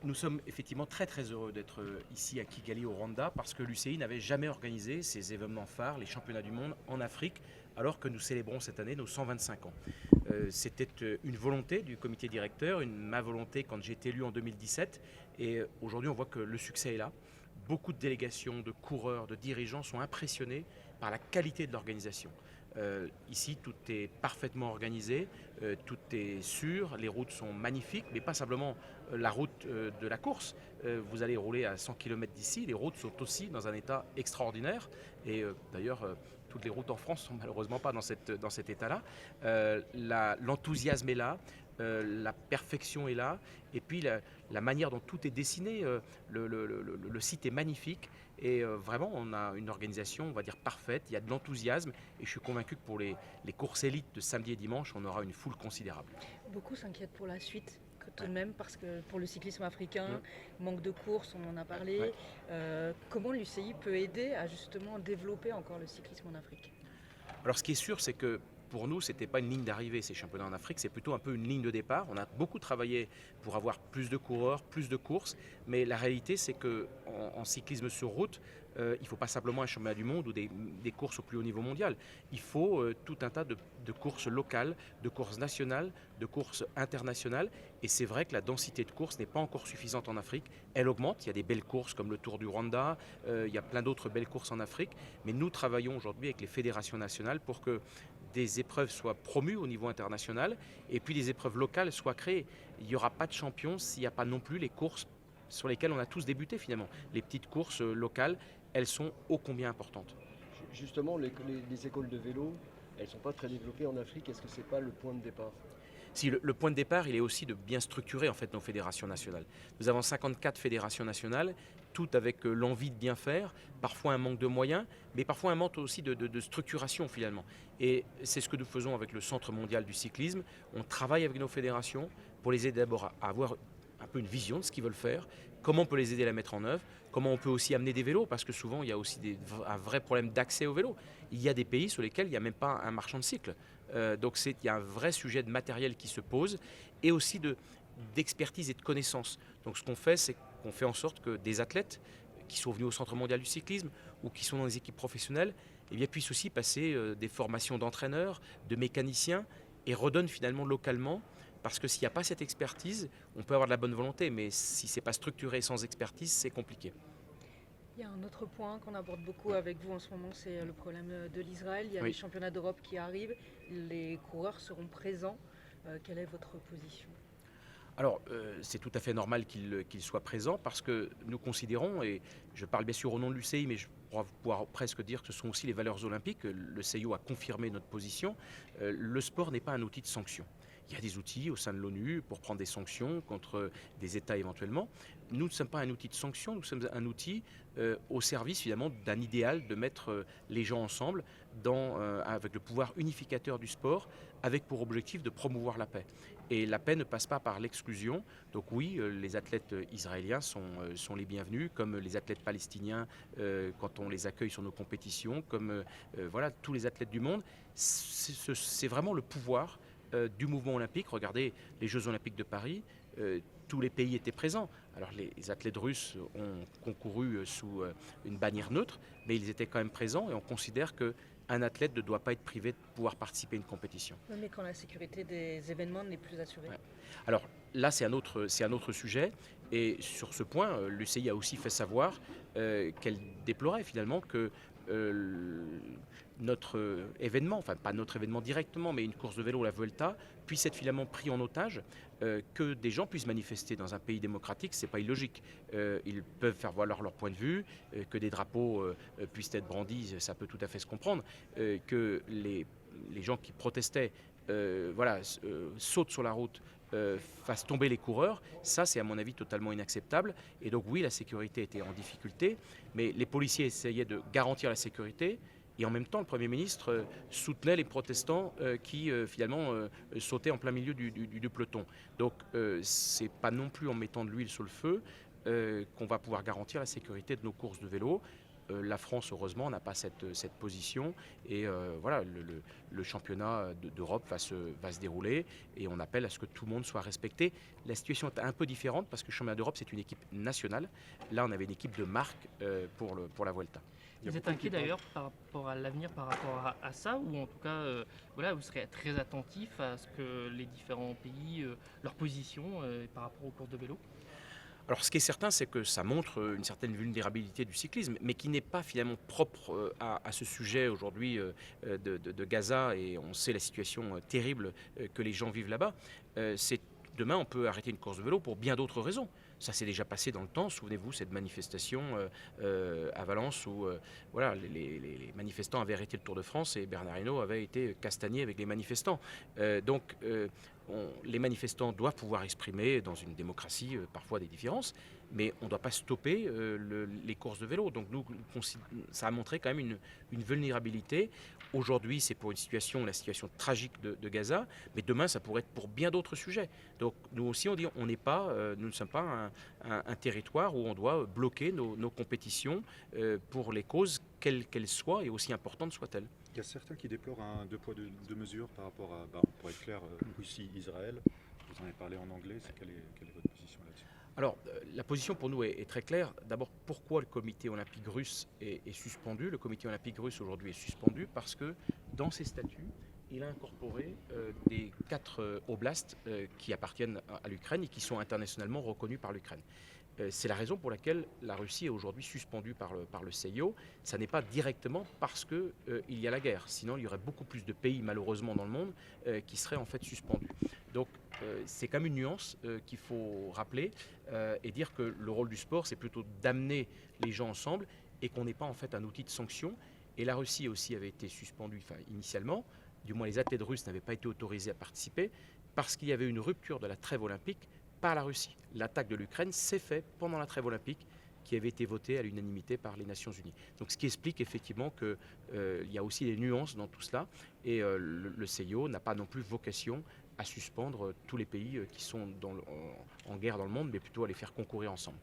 Nous sommes effectivement très très heureux d'être ici à Kigali au Rwanda parce que l'UCI n'avait jamais organisé ces événements phares, les championnats du monde en Afrique, alors que nous célébrons cette année nos 125 ans. C'était une volonté du comité directeur, ma volonté quand j'ai été élu en 2017, et aujourd'hui on voit que le succès est là. Beaucoup de délégations, de coureurs, de dirigeants sont impressionnés par la qualité de l'organisation. Ici, tout est parfaitement organisé, tout est sûr, les routes sont magnifiques, mais pas simplement la route de la course. Vous allez rouler à 100 km d'ici, les routes sont aussi dans un état extraordinaire. Et d'ailleurs, toutes les routes en France sont malheureusement pas dans cet état-là. L'enthousiasme est là, la perfection est là, et puis la manière dont tout est dessiné, le site est magnifique. Et vraiment, on a une organisation, on va dire, parfaite. Il y a de l'enthousiasme. Et je suis convaincu que pour les courses élites de samedi et dimanche, on aura une foule considérable. Beaucoup s'inquiètent pour la suite, tout Ouais. de même, parce que pour le cyclisme africain, Mmh. manque de courses, on en a parlé. Ouais. Comment l'UCI peut aider à justement développer encore le cyclisme en Afrique? Alors ce qui est sûr, c'est que pour nous, ce n'était pas une ligne d'arrivée, ces championnats en Afrique, c'est plutôt un peu une ligne de départ. On a beaucoup travaillé pour avoir plus de coureurs, plus de courses, mais la réalité, c'est qu'en cyclisme sur route, il ne faut pas simplement un championnat du monde ou des courses au plus haut niveau mondial. Il faut tout un tas de courses locales, de courses nationales, de courses internationales. Et c'est vrai que la densité de courses n'est pas encore suffisante en Afrique. Elle augmente. Il y a des belles courses comme le Tour du Rwanda. Il y a plein d'autres belles courses en Afrique. Mais nous travaillons aujourd'hui avec les fédérations nationales pour que des épreuves soient promues au niveau international et puis des épreuves locales soient créées. Il n'y aura pas de champion s'il n'y a pas non plus les courses sur lesquelles on a tous débuté finalement. Les petites courses locales, elles sont ô combien importantes. Justement, les écoles de vélo, elles ne sont pas très développées en Afrique. Est-ce que ce n'est pas le point de départ? Si le point de départ, il est aussi de bien structurer en fait nos fédérations nationales. Nous avons 54 fédérations nationales, toutes avec l'envie de bien faire, parfois un manque de moyens, mais parfois un manque aussi de structuration finalement. Et c'est ce que nous faisons avec le Centre mondial du cyclisme. On travaille avec nos fédérations pour les aider d'abord à avoir un peu une vision de ce qu'ils veulent faire, comment on peut les aider à la mettre en œuvre, comment on peut aussi amener des vélos, parce que souvent il y a aussi un vrai problème d'accès aux vélos. Il y a des pays sur lesquels il n'y a même pas un marchand de cycle. Donc il y a un vrai sujet de matériel qui se pose et aussi d'expertise et de connaissances. Donc ce qu'on fait, c'est qu'on fait en sorte que des athlètes qui sont venus au Centre mondial du cyclisme ou qui sont dans des équipes professionnelles eh bien, puissent aussi passer des formations d'entraîneurs, de mécaniciens et redonnent finalement localement. Parce que s'il n'y a pas cette expertise, on peut avoir de la bonne volonté, mais si ce n'est pas structuré sans expertise, c'est compliqué. Il y a un autre point qu'on aborde beaucoup avec vous en ce moment, c'est le problème de l'Israël. Il y a Oui. les championnats d'Europe qui arrivent, les coureurs seront présents. Quelle est votre position? Alors, c'est tout à fait normal qu'il soit présent parce que nous considérons, et je parle bien sûr au nom de l'UCI, mais je pourrais pouvoir presque dire que ce sont aussi les valeurs olympiques, le CIO a confirmé notre position, le sport n'est pas un outil de sanction. Il y a des outils au sein de l'ONU pour prendre des sanctions contre des États éventuellement. Nous ne sommes pas un outil de sanction, nous sommes un outil au service finalement d'un idéal de mettre les gens ensemble avec le pouvoir unificateur du sport, avec pour objectif de promouvoir la paix. Et la paix ne passe pas par l'exclusion. Donc oui, les athlètes israéliens sont les bienvenus, comme les athlètes palestiniens quand on les accueille sur nos compétitions, comme voilà, tous les athlètes du monde. C'est vraiment le pouvoir du mouvement olympique. Regardez les Jeux olympiques de Paris, tous les pays étaient présents. Alors les athlètes russes ont concouru sous une bannière neutre, mais ils étaient quand même présents et on considère qu'un athlète ne doit pas être privé de pouvoir participer à une compétition. Oui, mais quand la sécurité des événements n'est plus assurée. Ouais. Alors là, c'est un autre sujet. Et sur ce point, l'UCI a aussi fait savoir qu'elle déplorait finalement que notre événement, enfin pas notre événement directement, mais une course de vélo, la Vuelta, puisse être finalement pris en otage, que des gens puissent manifester dans un pays démocratique, c'est pas illogique. Ils peuvent faire valoir leur point de vue, que des drapeaux puissent être brandis, ça peut tout à fait se comprendre, que les gens qui protestaient sautent sur la route, fassent tomber les coureurs, ça c'est à mon avis totalement inacceptable. Et donc oui, la sécurité était en difficulté, mais les policiers essayaient de garantir la sécurité. Et en même temps, le Premier ministre soutenait les protestants qui finalement sautaient en plein milieu du peloton. Donc c'est pas non plus en mettant de l'huile sur le feu qu'on va pouvoir garantir la sécurité de nos courses de vélo. La France, heureusement, n'a pas cette position. Et voilà, le championnat d'Europe va se dérouler et on appelle à ce que tout le monde soit respecté. La situation est un peu différente parce que le championnat d'Europe, c'est une équipe nationale. Là, on avait une équipe de marque pour la Vuelta. Vous êtes inquiet d'ailleurs par rapport à l'avenir, par rapport à ça, ou en tout cas, voilà, vous serez très attentif à ce que les différents pays, leur position par rapport aux courses de vélo? Alors, ce qui est certain, c'est que ça montre une certaine vulnérabilité du cyclisme, mais qui n'est pas finalement propre à ce sujet aujourd'hui de Gaza, et on sait la situation terrible que les gens vivent là-bas. Demain, on peut arrêter une course de vélo pour bien d'autres raisons. Ça s'est déjà passé dans le temps. Souvenez-vous, cette manifestation à Valence où voilà, les manifestants avaient arrêté le Tour de France et Bernard Hinault avait été castagné avec les manifestants. Les manifestants doivent pouvoir exprimer dans une démocratie parfois des différences, mais on ne doit pas stopper les courses de vélo. Donc ça a montré quand même une vulnérabilité. Aujourd'hui, c'est pour la situation tragique de Gaza, mais demain, ça pourrait être pour bien d'autres sujets. Donc nous aussi, on dit, nous ne sommes pas un territoire où on doit bloquer nos compétitions pour les causes, quelles qu'elles soient et aussi importantes soient-elles. Il y a certains qui déplorent un deux poids, deux mesures par rapport à, pour être clair, Russie-Israël. Vous en avez parlé en anglais, quelle est votre position là-dessus? Alors, la position pour nous est très claire. D'abord, pourquoi le comité olympique russe est suspendu? Le comité olympique russe aujourd'hui est suspendu parce que dans ses statuts, il a incorporé des 4 oblasts qui appartiennent à l'Ukraine et qui sont internationalement reconnus par l'Ukraine. C'est la raison pour laquelle la Russie est aujourd'hui suspendue par le CIO. Ça n'est pas directement parce qu'il y a la guerre. Sinon, il y aurait beaucoup plus de pays, malheureusement, dans le monde qui seraient en fait suspendus. Donc, c'est quand même une nuance qu'il faut rappeler et dire que le rôle du sport, c'est plutôt d'amener les gens ensemble et qu'on n'est pas en fait un outil de sanction. Et la Russie aussi avait été suspendue initialement. Du moins, les athlètes russes n'avaient pas été autorisés à participer parce qu'il y avait une rupture de la trêve olympique par la Russie. L'attaque de l'Ukraine s'est faite pendant la trêve olympique qui avait été votée à l'unanimité par les Nations Unies. Donc ce qui explique effectivement qu'il y a aussi des nuances dans tout cela et le CIO n'a pas non plus vocation à suspendre tous les pays qui sont en guerre dans le monde, mais plutôt à les faire concourir ensemble.